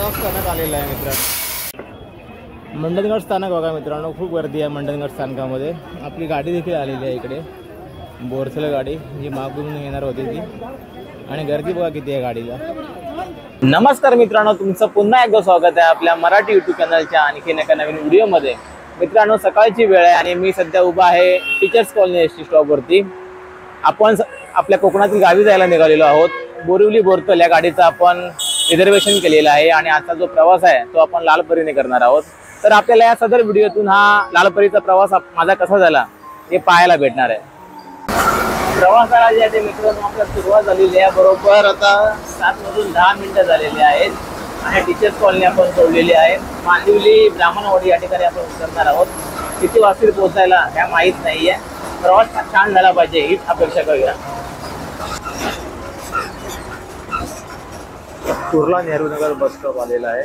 प्रवास स्थानक आलेलं आहे मित्रांनो. मंडणगड स्थानक बघा मित्रांनो, खूप गर्दी आहे मंडणगड स्थानकामध्ये. आपली गाडी देखील आलेली आहे इकडे, बोरसल गाडी जी मागून येणार होती ती. आणि गर्दी बघा किती आहे गाडीला. नमस्कार मित्रांनो, तुमचं पुन्हा एकदा स्वागत आहे आपल्या मराठी यूट्यूब चॅनलच्या आणखीन एका नवीन व्हिडिओमध्ये. मित्रांनो, सकाळची वेळ आहे आणि मी सध्या उभा आहे टीचर्स कॉलनी एस टी स्टॉपवरती. आपण आपल्या कोकणातील गावी जायला निघालेलो आहोत. बोरिवली बोरतल या गाडीचं आपण रिझर्वेशन केलेलं आहे आणि आजचा जो प्रवास आहे तो आपण लालपरीने करणार आहोत. तर आपल्याला या सदर व्हिडिओतून हा लालपरीचा प्रवास माझा कसा झाला हे पाहायला भेटणार आहे. प्रवासाला जे आहे मित्रांनो आपल्याला सुरुवात झालेली आहे. बरोबर आता 7:10 मिनिटं झालेली आहेत आणि टीचर्स कॉलनी आपण सोडलेली आहे. मांदिवली ब्राह्मणवाडी या ठिकाणी आपण उतरणार आहोत. किती वाजतील पोहोचायला ह्या माहीत नाहीये. प्रवास छान झाला पाहिजे हीच अपेक्षा करूया. कुर्ला नेहरू नगर बस स्टॉप आलेला आहे.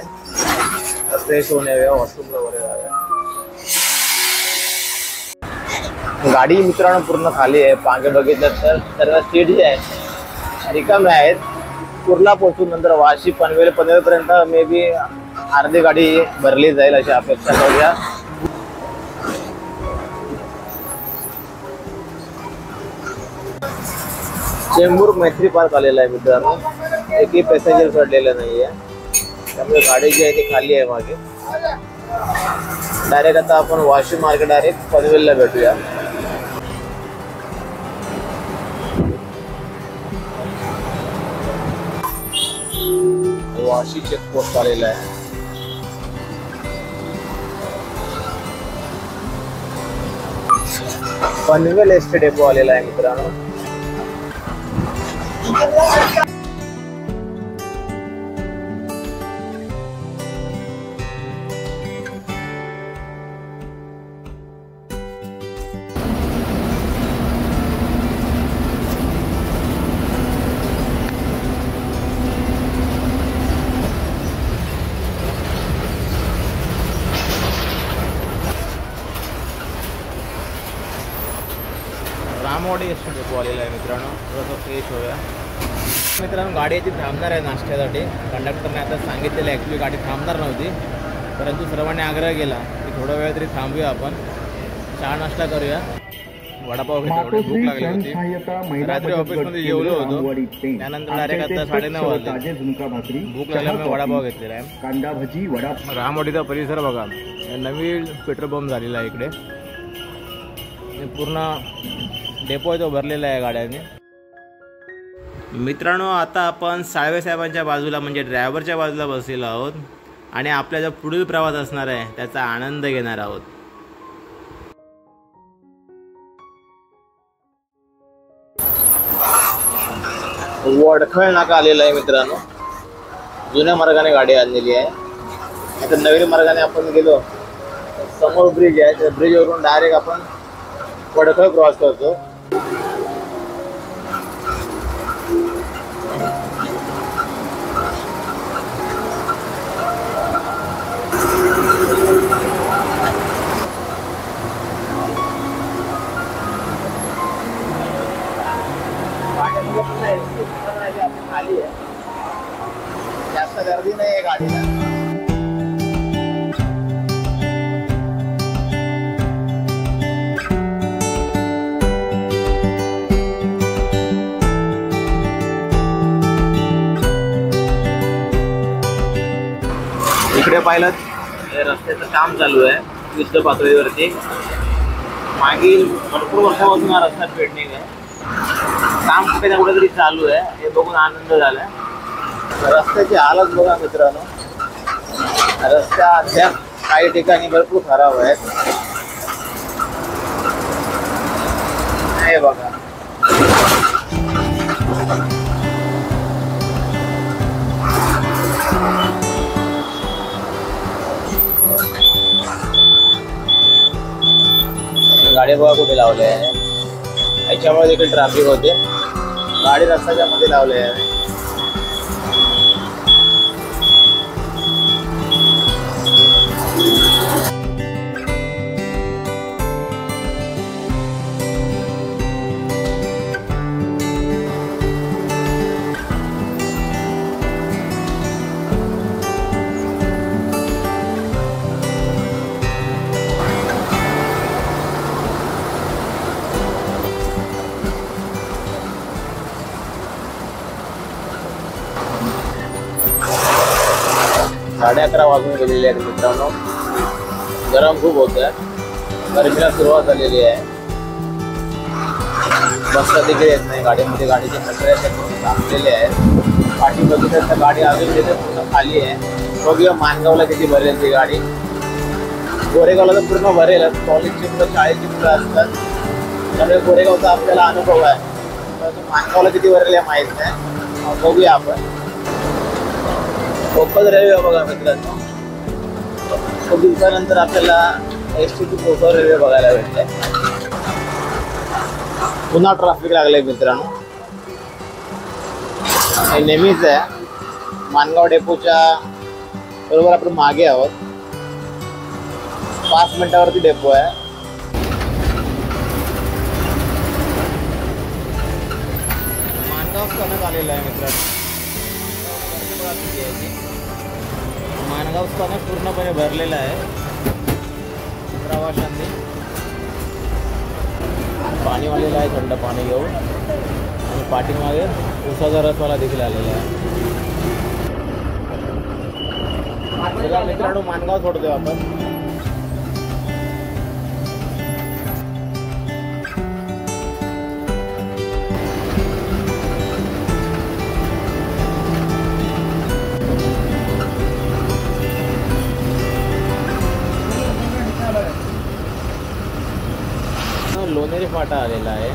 फ्रेश होणे वॉशरूमला वगैरे जाऊया. गाडी मित्रांनो पूर्ण खाली आहे. मागे बघितलं तर सर्व सीट जे आहेत रिकामे आहेत. कुर्ला पोहोचून नंतर वाशी पनवेल पर्यंत मे बी अर्धी गाडी भरली जाईल अशी अपेक्षा करूया. चेंबूर मैत्री पार्क आलेला आहे मित्रांनो. एकही पॅसेंजर चढलेला नाहीये, त्यामुळे गाडी जी आहे ती खाली आहे मागे. डायरेक्ट आता आपण वाशी मार्केट डायरेक्ट पनवेलला भेटूया. वाशी चेकपोस्ट आलेला आहे. पनवेल एसटी डेपो आलेला आहे मित्रांनो. रामवाडी एस टी डेपो आलेला आहे मित्रांनो. थोडंसं फ्रेश होऊया. मित्रांनो गाडी याची थांबणार आहे नाश्त्यासाठी. कंडक्टरने आता सांगितलेलं आहे, ॲक्च्युली गाडी थांबणार नव्हती, परंतु सर्वांनी आग्रह केला की थोडा वेळ तरी थांबूया, आपण चहा नाश्ता करूया. वडापाव घेतला, भूक लागली होती. रात्री ऑफिसमध्ये जेवलो होतो, त्यानंतर डायरेक्ट आता 9:30 वाजले. भूक लागल्यामुळे वडापाव घेतलेला आहे. कांदा भजी वडा. रामवाडीचा परिसर बघा, नवीन पेट्रोल पंप झालेला आहे इकडे. पूर्ण डेपो तो भरलेला आहे गाड्याने. मित्रांनो आता आपण साळवे साहेबांच्या बाजूला म्हणजे ड्रायव्हरच्या बाजूला बसलेलो आहोत आणि आपला जो पुढील प्रवास असणार आहे त्याचा आनंद घेणार आहोत. वडखळ नाका आलेला आहे मित्रांनो. जुन्या मार्गाने गाडी आणलेली आहे. आता नवीन मार्गाने आपण गेलो, समोर ब्रिज आहे, त्या ब्रिजवरून डायरेक्ट आपण वडखळ क्रॉस करतो. खाली आहे, जास्त गर्दी नाही आहे गाडीला. इकडे पाहिलं रस्त्याचं काम चालू आहे युद्ध पातळीवरती. मागील भरपूर वर्षापासून हा रस्ता पेंडिंग आहे. काम कुठे ना कुठेतरी चालू आहे, हे बघून आनंद झालाय. रस्त्याची हालत बघा मित्रांनो. रस्ता अद्याप काही ठिकाणी भरपूर खराब आहेत. हे बघा, गाडी बघा कुठे लावले आहे. याच्यामुळे देखील ट्रॅफिक होते. गाडी रस्त्याच्या मध्ये लावले आहे. 11:30 वाजून गेलेले आहेत मित्रांनो. गरम खूप होत आहे, गरमीला सुरुवात झालेली आहे. बसता देखील येत नाही गाडीमध्ये. गाडीचे मटेरियल थांबलेले आहेत. पाठी बघितलं तर गाडी अजून तिथे पूर्ण खाली आहे. बघूया माणगावला किती भरेल ती गाडी. गोरेगावला तर पूर्ण भरेल. कॉलेजची मुलं, शाळेची मुलं असतात, त्यामुळे गोरेगावचा आपल्याला अनुभव आहे. परंतु माणगावला किती भरेल आहे माहीत नाही. बघूया आपण. कोकण रेल्वे बघा मित्रांनो. खूप दिवसानंतर आपल्याला एसटी टू कोकण रेल्वे बघायला भेटते. पुन्हा ट्रॅफिक लागले मित्रांनो. हे नेहमीच आहे. माणगाव डेपोच्या बरोबर आपण मागे आहोत. 5 मिनिटावरती डेपो आहे. माणगाव स्थानक आलेलं आहे मित्रांनो. माणगाव स्थानक पूर्णपणे भरलेलं आहे प्रवाशांनी. पाणी वालेलं आहे, थंड पाणी घेऊन. आणि पाठीमागे उसाचा रसवाला देखील आलेला आहे. मित्रांनो माणगाव सोडतोय आपण. लोणेरे फाटा आलेला आहे.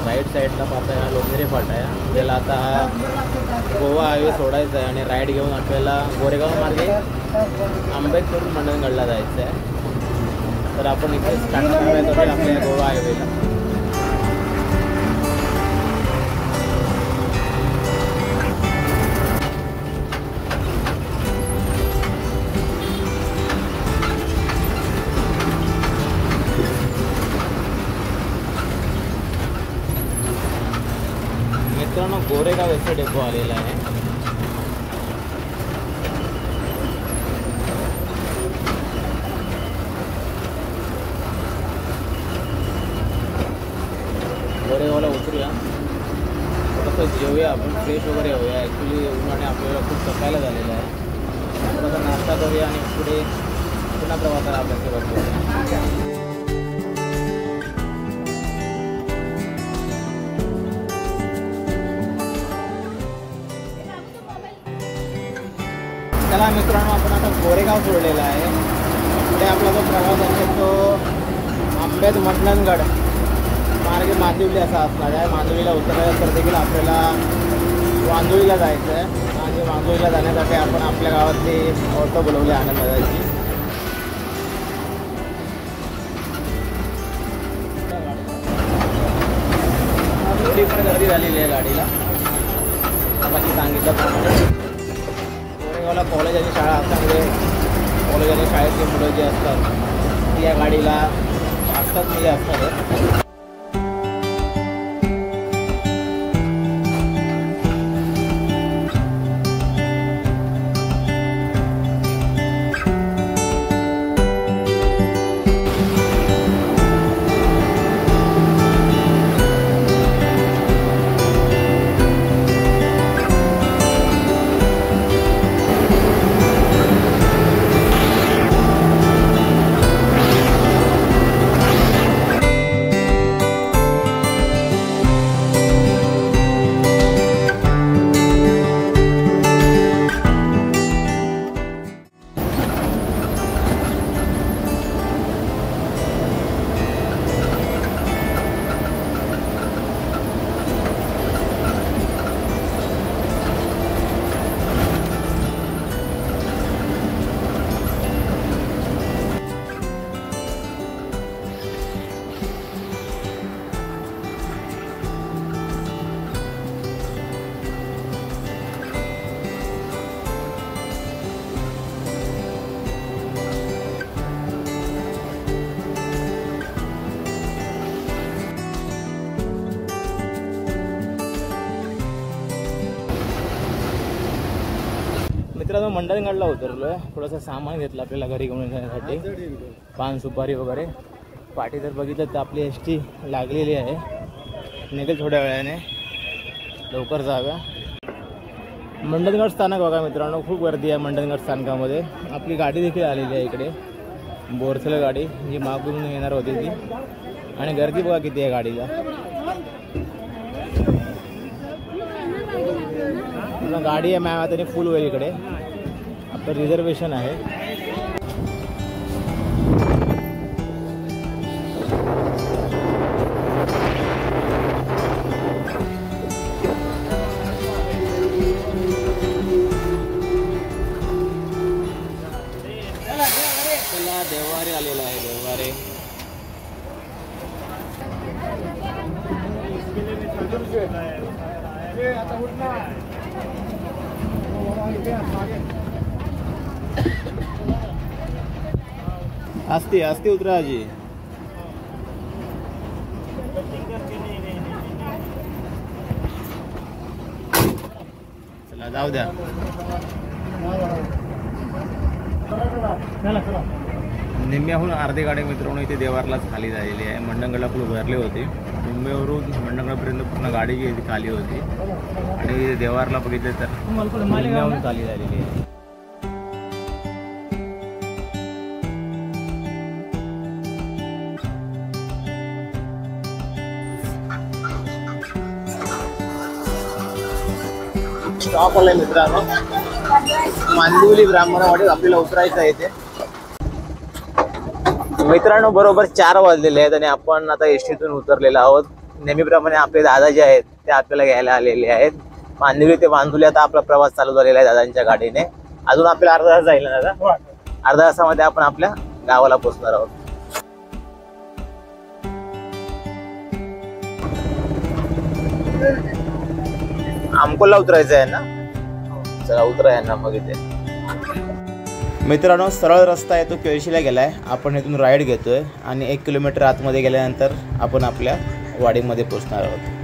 राईट साईडला पाहता हा लोणेरे फाटा आहे. आपल्याला आता हा गोवा हायवे सोडायचा आहे आणि राईड घेऊन आपल्याला गोरेगाव मार्गे आंबेडकर मंडणगडला जायचं आहे. तर आपण इथे स्टार्ट करायचं आहे आपल्या गोवा हायवेला. मित्रांनो गोरेगाव एस डेपो आलेला आहे. गोरेगावला उतरूया, थोडंसं जेवूया आपण, फ्रेश वगैरे होऊया. ॲक्च्युली उन्हाने आपल्याला खूप थकायला झालेलं आहे. थोडासा नाश्ता करूया आणि पुढे पुन्हा प्रवासाला आपल्यासोबत करूया. चला मित्रांनो, आपण आता गोरेगाव सोडलेला आहे. पुढे आपला जो प्रवास आहे तो आंबेड मंडणगड मार्गे मांदिवली असा असणार आहे. मांदिवलीला उतरल्यानंतर देखील आपल्याला वांजुळीला जायचं आहे. आणि वांजुळीला जाण्यासाठी आपण आपल्या गावातली ऑटो बोलवली आनंदाची. पण गर्दी झालेली आहे गाडीला. बाकी सांगितल्याप्रमाणे गोरेगावला कॉलेज आणि शाळा असल्यामुळे कॉलेज आणि शाळेतली मुलं जी असतात ती या गाडीला असतात म्हणजे असतात. मित्रांनो मंडणगडला उतरलो आहे. थोडंसं सामान घेतलं आपल्याला घरी घेऊन जाण्यासाठी, पान सुपारी वगैरे. पाठी जर बघितलं तर आपली एस टी लागलेली आहे. निघेल थोड्या वेळाने, लवकर जाव्या. मंडणगड स्थानक बघा मित्रांनो, खूप गर्दी आहे मंडणगड स्थानकामध्ये. आपली गाडी देखील आलेली आहे इकडे, बोरसला गाडी जी मागून येणार होती ती. आणि गर्दी बघा किती आहे गाडीला. गाडी आहे मॅम आता फुल होईल इकडे. आपलं रिझर्वेशन आहे. देववारे आलेला आहे. देववारे आस्ती आस्ती उतरा आजी. चला जाऊ द्या. निम्म्याहून अर्धे गाडी मित्रांनो इथे देवारलाच खाली झालेली आहे. मंडणगडला फुल भरले होते. मुंबईवरून मंडणगडपर्यंत पूर्ण गाडी जी खाली होती आणि देवारला बघितलं तर निम्म्याहून खाली झालेली आहे. स्टॉप आलाय मित्रांनो, मांदिवली ब्राह्मणवाडीत आपल्याला उतरायचं आहे. इथे मित्रांनो बरोबर 4 वाजलेले आहेत आणि आपण आता एसटीतून उतरलेलो आहोत. नेहमीप्रमाणे आपले दादा जे आहेत ते आपल्याला घ्यायला आलेले आहेत. मांदिवली ते बांधुली आता आपला प्रवास चालू झालेला आहे दादांच्या गाडीने. अजून आपल्याला अर्धा तास जाईल ना दादा? अर्धा तासामध्ये आपण आपल्या गावाला पोहोचणार आहोत. अमकोलला उतरायचं आहे ना? चला उतरा यांना मग. इथे मित्रांनो सरळ रस्ता आहे तो केळशीला गेलाय. आपण इथून राईड घेतोय आणि 1 किलोमीटर आतमध्ये गेल्यानंतर आपण आपल्या वाडीमध्ये पोहोचणार आहोत.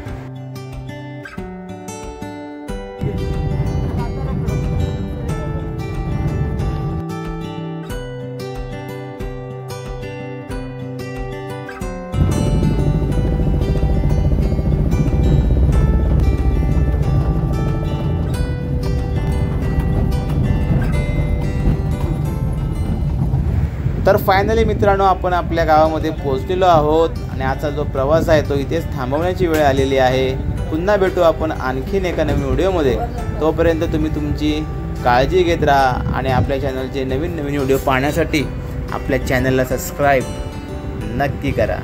तर फायनली मित्रांनो आपण आपल्या गावामध्ये पोहोचलेलो आहोत आणि आजचा जो प्रवास आहे तो इथेच थांबवण्याची वेळ आलेली आहे. पुन्हा भेटू आपण आणखीन एका नवीन व्हिडिओमध्ये. तोपर्यंत तुम्ही तुमची काळजी घेत राहा आणि आपल्या चॅनलचे नवीन व्हिडिओ पाहण्यासाठी आपल्या चॅनलला सबस्क्राईब नक्की करा.